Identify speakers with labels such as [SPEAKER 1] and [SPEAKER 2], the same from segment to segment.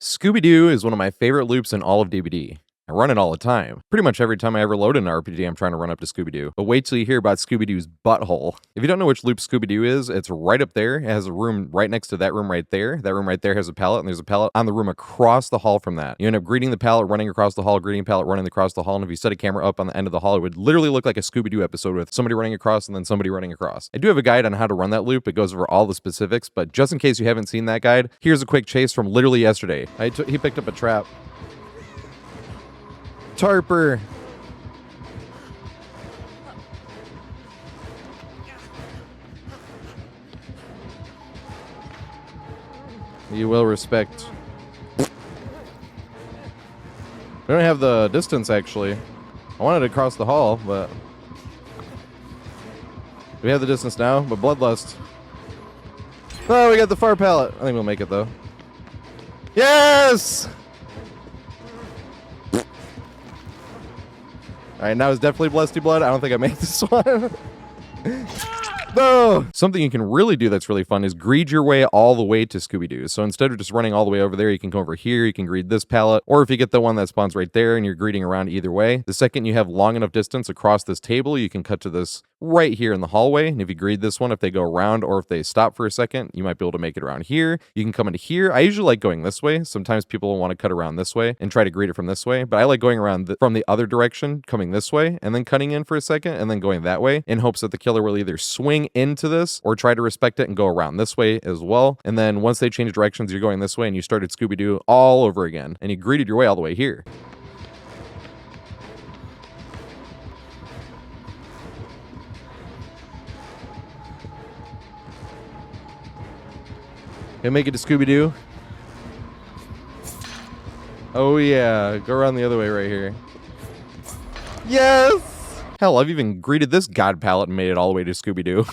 [SPEAKER 1] Scooby Doo is one of my favorite loops in all of DBD. I run it all the time. Pretty much every time I ever load an RPG, I'm trying to run up to Scooby Doo. But wait till you hear about Scooby Doo's butthole. If you don't know which loop Scooby Doo is, it's right up there. It has a room right next to that room right there. That room right there has a pallet, and there's a pallet on the room across the hall from that. You end up greeting the pallet, running across the hall, greeting the pallet, running across the hall. And if you set a camera up on the end of the hall, it would literally look like a Scooby Doo episode with somebody running across and then somebody running across. I do have a guide on how to run that loop. It goes over all the specifics, but just in case you haven't seen that guide, here's a quick chase from literally yesterday. He picked up a trap. Tarper. You will respect. We don't have the distance, actually. I wanted to cross the hall, but we have the distance now, but bloodlust. Oh, we got the far pallet. I think we'll make it, though. Yes! All right, now it's definitely Blessedy Blood. I don't think I made this one. No! Something you can really do that's really fun is greed your way all the way to Scooby Doo. So instead of just running all the way over there, you can come over here, you can greed this pallet, or if you get the one that spawns right there and you're greeting around either way, the second you have long enough distance across this table, you can cut to this right here in the hallway. And if you greed this one, if they go around or if they stop for a second, you might be able to make it around here. You can come into here. I usually like going this way. Sometimes people want to cut around this way and try to greet it from this way, but I like going around from the other direction, coming this way, and then cutting in for a second, and then going that way in hopes that the killer will either swing into this or try to respect it and go around this way as well. And then once they change directions, you're going this way and you started Scooby Doo all over again, and you greeted your way all the way here. Gonna make it to Scooby Doo. Oh yeah, go around the other way right here. Yes! Hell, I've even greeted this god palette and made it all the way to Scooby Doo.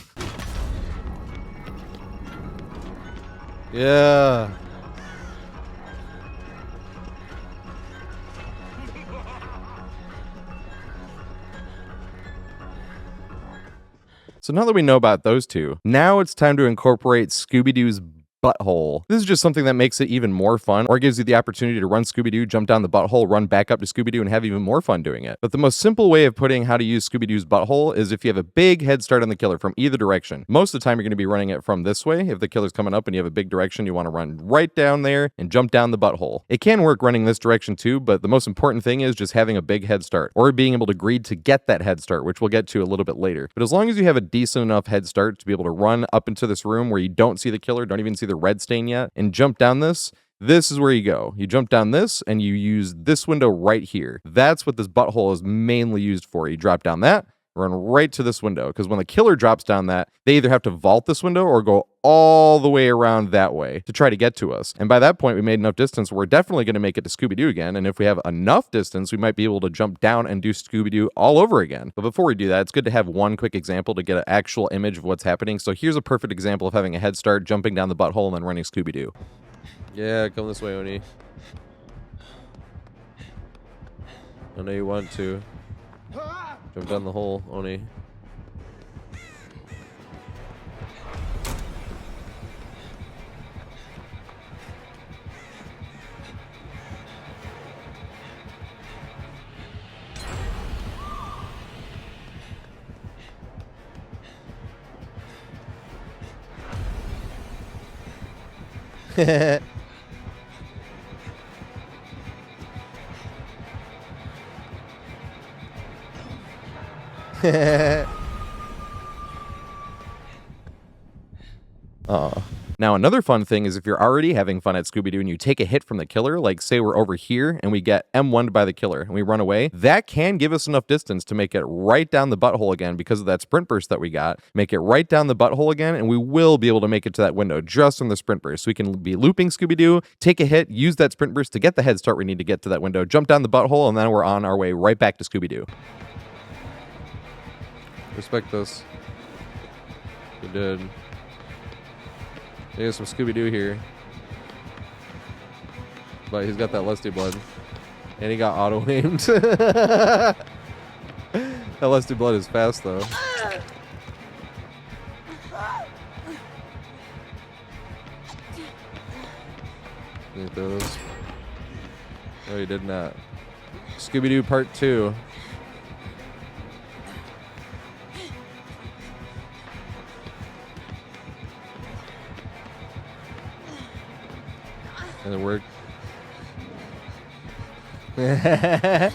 [SPEAKER 1] Yeah. So now that we know about those two, now it's time to incorporate Scooby Doo's butthole. This is just something that makes it even more fun, or gives you the opportunity to run Scooby Doo, jump down the butthole, run back up to Scooby Doo, and have even more fun doing it. But the most simple way of putting how to use Scooby Doo's butthole is if you have a big head start on the killer from either direction. Most of the time, you're going to be running it from this way. If the killer's coming up and you have a big direction, you want to run right down there and jump down the butthole. It can work running this direction too, but the most important thing is just having a big head start, or being able to greed to get that head start, which we'll get to a little bit later. But as long as you have a decent enough head start to be able to run up into this room where you don't see the killer, don't even see the red stain yet, and jump down this is where you go. You jump down this and you use this window right here. That's what this butthole is mainly used for. You drop down that, run right to this window, because when the killer drops down that, they either have to vault this window or go all the way around that way to try to get to us. And by that point, we made enough distance where we're definitely going to make it to Scooby Doo again. And if we have enough distance, we might be able to jump down and do Scooby Doo all over again. But before we do that, it's good to have one quick example to get an actual image of what's happening. So here's a perfect example of having a head start, jumping down the butthole, and then running Scooby Doo. Yeah, come this way, Oni. I know you want to. Jump down the hole, Oni. Now, another fun thing is if you're already having fun at Scooby Doo and you take a hit from the killer, like say we're over here and we get M1'd by the killer and we run away, that can give us enough distance to make it right down the butthole again because of that sprint burst that we got. Make it right down the butthole again, and we will be able to make it to that window just from the sprint burst. So we can be looping Scooby Doo, take a hit, use that sprint burst to get the head start we need to get to that window, jump down the butthole, and then we're on our way right back to Scooby Doo. Respect this. You did. There's some Scooby Doo here. But he's got that lusty blood. And he got auto-aimed. That lusty blood is fast, though. Let me throw this. No, you did not. Scooby Doo Part 2. Does it work? I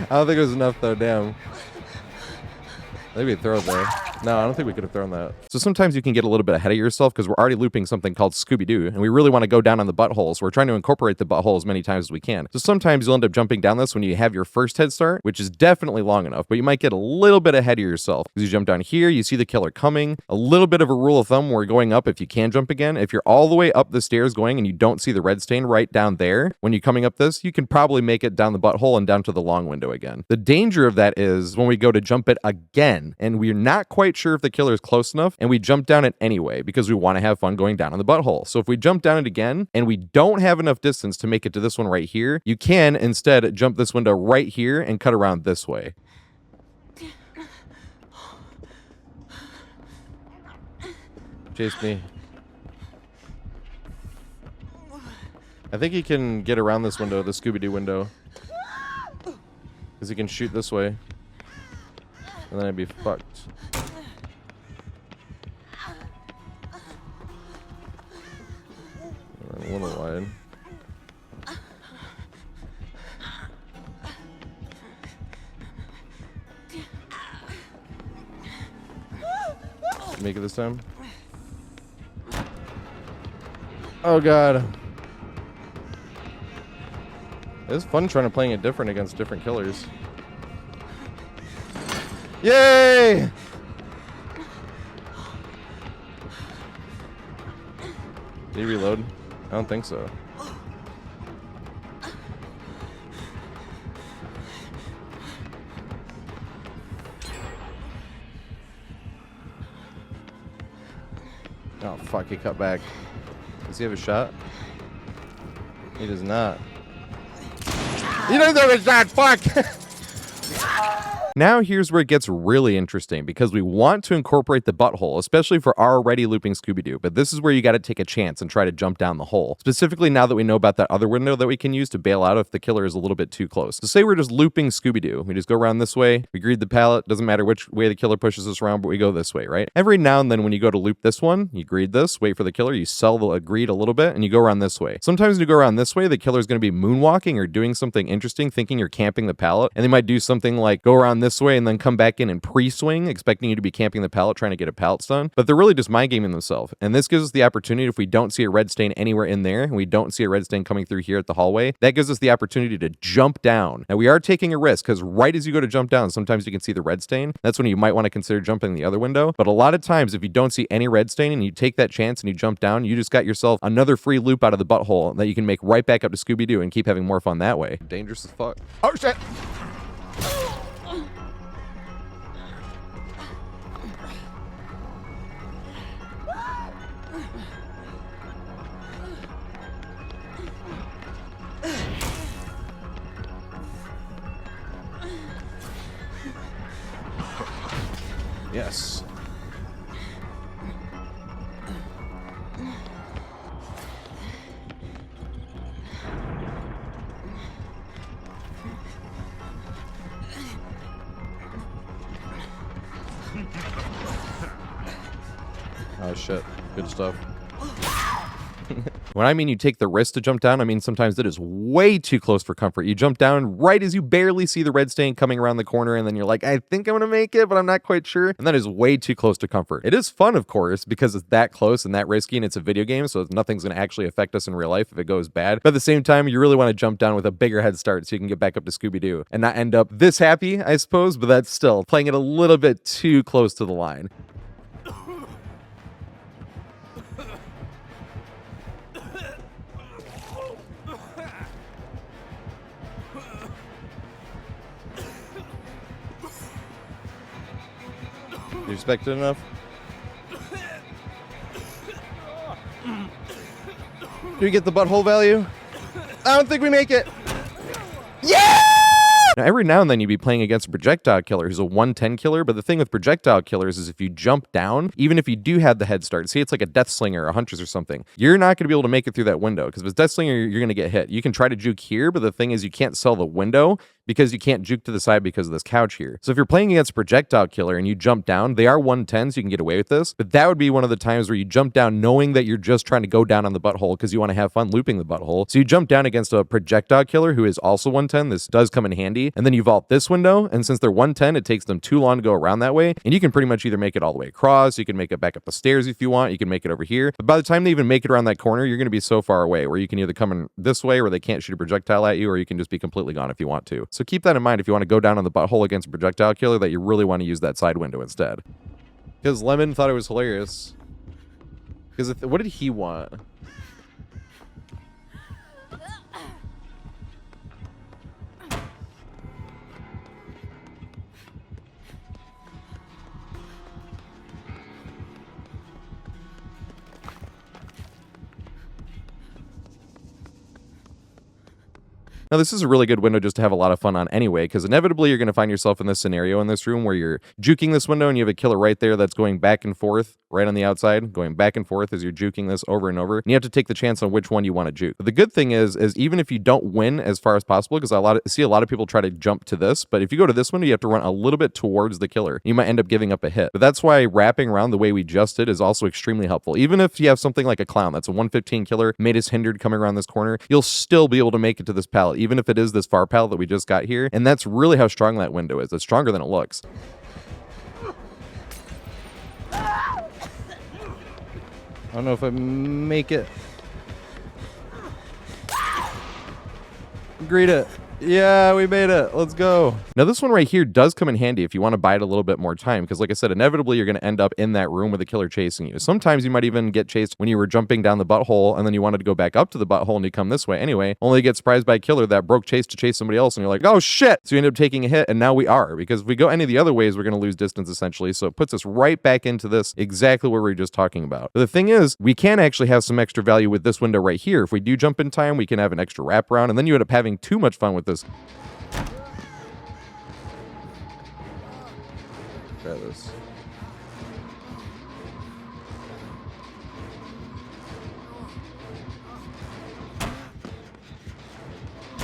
[SPEAKER 1] don't think it was enough though, damn. Maybe throw it there. No, I don't think we could have thrown that. So sometimes you can get a little bit ahead of yourself because we're already looping something called Scooby Doo, and we really want to go down on the butthole, so we're trying to incorporate the butthole as many times as we can. So sometimes you'll end up jumping down this when you have your first head start, which is definitely long enough, but you might get a little bit ahead of yourself because you jump down here, you see the killer coming. A little bit of a rule of thumb, we're going up if you can jump again. If you're all the way up the stairs going and you don't see the red stain right down there, when you're coming up this, you can probably make it down the butthole and down to the long window again. The danger of that is when we go to jump it again, and we're not quite sure if the killer is close enough, and we jump down it anyway because we want to have fun going down on the butthole. So if we jump down it again and we don't have enough distance to make it to this one right here, you can instead jump this window right here and cut around this way. Chase me. I think he can get around this window, the Scooby Doo window, because he can shoot this way, and then I'd be fucked. A little wide. Make it this time. Oh god. It's fun trying to playing it different against different killers. Yay! Did he reload? I don't think so. Oh fuck, he cut back. Does he have a shot? He does not. He doesn't have a shot, fuck! Now here's where it gets really interesting because we want to incorporate the butthole, especially for already looping Scooby Doo, but this is where you got to take a chance and try to jump down the hole. Specifically now that we know about that other window that we can use to bail out if the killer is a little bit too close. So say we're just looping Scooby Doo. We just go around this way, we greed the pallet, doesn't matter which way the killer pushes us around, but we go this way, right? Every now and then when you go to loop this one, you greed this, wait for the killer, you sell the greed a little bit, and you go around this way. Sometimes when you go around this way, the killer's going to be moonwalking or doing something interesting, thinking you're camping the pallet, and they might do something like go around this way and then come back in and pre-swing, expecting you to be camping the pallet, trying to get a pallet stun, but they're really just mind gaming themselves. And this gives us the opportunity, if we don't see a red stain anywhere in there, and we don't see a red stain coming through here at the hallway, that gives us the opportunity to jump down. Now we are taking a risk, because right as you go to jump down, sometimes you can see the red stain. That's when you might want to consider jumping the other window. But a lot of times, if you don't see any red stain and you take that chance and you jump down, you just got yourself another free loop out of the butthole that you can make right back up to Scooby Doo and keep having more fun that way. Dangerous as fuck. Oh shit! Yes. Oh shit. Good stuff. When I mean you take the risk to jump down, I mean sometimes it is way too close for comfort. You jump down right as you barely see the red stain coming around the corner, and then you're like, I think I'm gonna make it, but I'm not quite sure. And that is way too close to comfort. It is fun, of course, because it's that close and that risky, and it's a video game, so nothing's gonna actually affect us in real life if it goes bad. But at the same time, you really want to jump down with a bigger head start so you can get back up to Scooby Doo and not end up this happy, I suppose, but that's still playing it a little bit too close to the line. You respect it enough? Do we get the butthole value? I don't think we make it. Yeah! Now, every now and then you'd be playing against a projectile killer who's a 110 killer, but the thing with projectile killers is if you jump down, even if you do have the head start, say it's like a death slinger or a huntress or something, you're not going to be able to make it through that window, because if it's death slinger, you're going to get hit. You can try to juke here, but the thing is you can't sell the window because you can't juke to the side because of this couch here. So if you're playing against a projectile killer and you jump down, they are 110, so you can get away with this, but that would be one of the times where you jump down knowing that you're just trying to go down on the butthole because you want to have fun looping the butthole. So you jump down against a projectile killer who is also 110. This does come in handy. And then you vault this window, and since they're 110, it takes them too long to go around that way, and you can pretty much either make it all the way across, you can make it back up the stairs if you want, you can make it over here, but by the time they even make it around that corner, you're going to be so far away where you can either come in this way where they can't shoot a projectile at you, or you can just be completely gone if you want to. So keep that in mind if you want to go down on the butthole against a projectile killer, that you really want to use that side window instead. Because Lemon thought it was hilarious. Because what did he want? Now, this is a really good window just to have a lot of fun on anyway, because inevitably you're going to find yourself in this scenario in this room where you're juking this window and you have a killer right there that's going back and forth right on the outside, going back and forth as you're juking this over and over. And you have to take the chance on which one you want to juke. But the good thing is even if you don't win as far as possible, because I see a lot of people try to jump to this, but if you go to this window, you have to run a little bit towards the killer. You might end up giving up a hit. But that's why wrapping around the way we just did is also extremely helpful. Even if you have something like a clown that's a 115 killer, made us hindered coming around this corner, you'll still be able to make it to this pallet, even if it is this far pallet that we just got here. And that's really how strong that window is. It's stronger than it looks. I don't know if I make it. Greet it. Yeah, we made it. Let's go. Now, this one right here does come in handy if you want to bide a little bit more time, because like I said, inevitably you're going to end up in that room with a killer chasing you. Sometimes you might even get chased when you were jumping down the butthole and then you wanted to go back up to the butthole and you come this way anyway, only to get surprised by a killer that broke chase to chase somebody else and you're like, oh shit! So you end up taking a hit, and now we are, because if we go any of the other ways, we're going to lose distance essentially, so it puts us right back into this exactly what we were just talking about. But the thing is, we can actually have some extra value with this window right here. If we do jump in time, we can have an extra wraparound, and then you end up having too much fun with this. Try this. I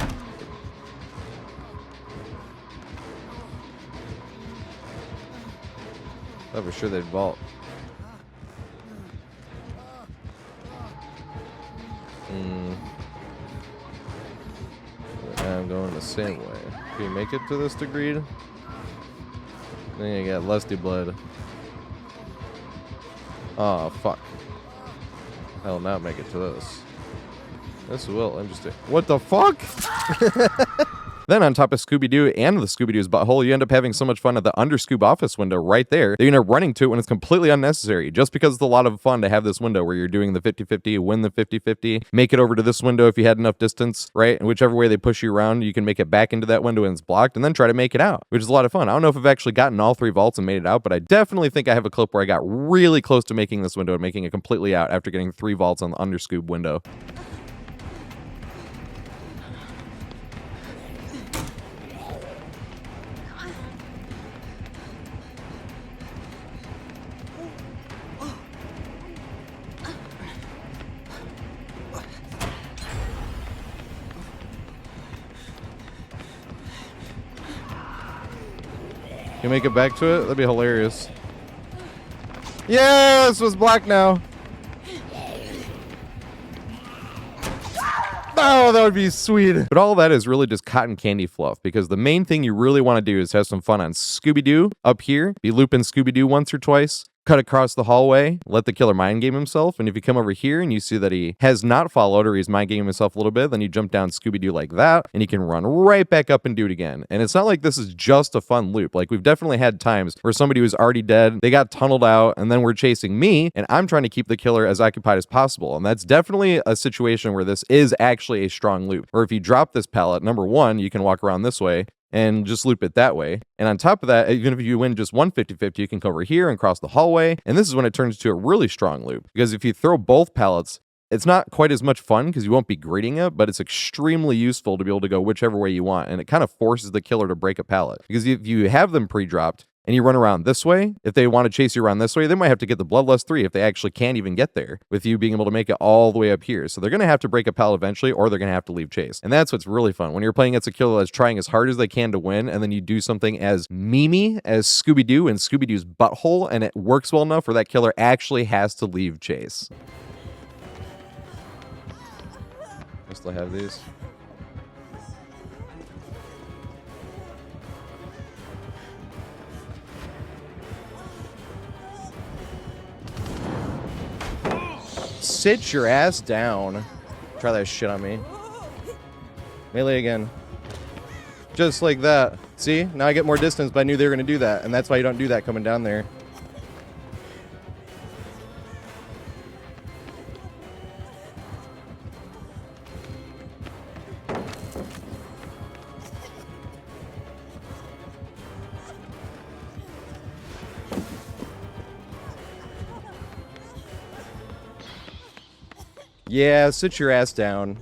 [SPEAKER 1] thought for sure they'd vault. I'm going the same way. Can you make it to this degree? Then you got lusty blood. Oh, fuck. I'll not make it to this. This will. Interesting. What the fuck? Then on top of Scooby Doo and the Scooby Doo's butthole, you end up having so much fun at the under Scoob office window right there that you end up running to it when it's completely unnecessary, just because it's a lot of fun to have this window where you're doing the 50-50, win the 50-50, make it over to this window if you had enough distance, right? And whichever way they push you around, you can make it back into that window and it's blocked, and then try to make it out, which is a lot of fun. I don't know if I've actually gotten all 3 vaults and made it out, but I definitely think I have a clip where I got really close to making this window and making it completely out after getting 3 vaults on the under Scoob window. You make it back to it? That'd be hilarious. Yes, was black now. Oh, that would be sweet. But all that is really just cotton candy fluff, because the main thing you really want to do is have some fun on Scooby Doo up here. Be looping Scooby Doo once or twice. Cut across the hallway, let the killer mind game himself, and if you come over here and you see that he has not followed or he's mind gaming himself a little bit, then you jump down Scooby-Doo like that, and you can run right back up and do it again. And it's not like this is just a fun loop. Like, we've definitely had times where somebody was already dead, they got tunneled out, and then we're chasing me, and I'm trying to keep the killer as occupied as possible. And that's definitely a situation where this is actually a strong loop. Or if you drop this pallet, number one, you can walk around this way and just loop it that way. And on top of that, even if you win just one 50-50, you can come over here and cross the hallway. And this is when it turns to a really strong loop, because if you throw both pallets It's not quite as much fun because you won't be grading it, but it's extremely useful to be able to go whichever way you want. And it kind of forces the killer to break a pallet. Because if you have them pre-dropped and you run around this way, if they want to chase you around this way, they might have to get the Bloodlust 3 if they actually can't even get there with you being able to make it all the way up here. So they're going to have to break a pallet eventually, or they're going to have to leave chase. And that's what's really fun. When you're playing against a killer that's trying as hard as they can to win, and then you do something as memey as Scooby Doo and Scooby Doo's butthole, and it works well enough where that killer actually has to leave chase. I still have these. Sit your ass down. Try that shit on me. Melee again. Just like that. See? Now I get more distance, but I knew they were going to do that. And that's why you don't do that coming down there. Yeah, sit your ass down.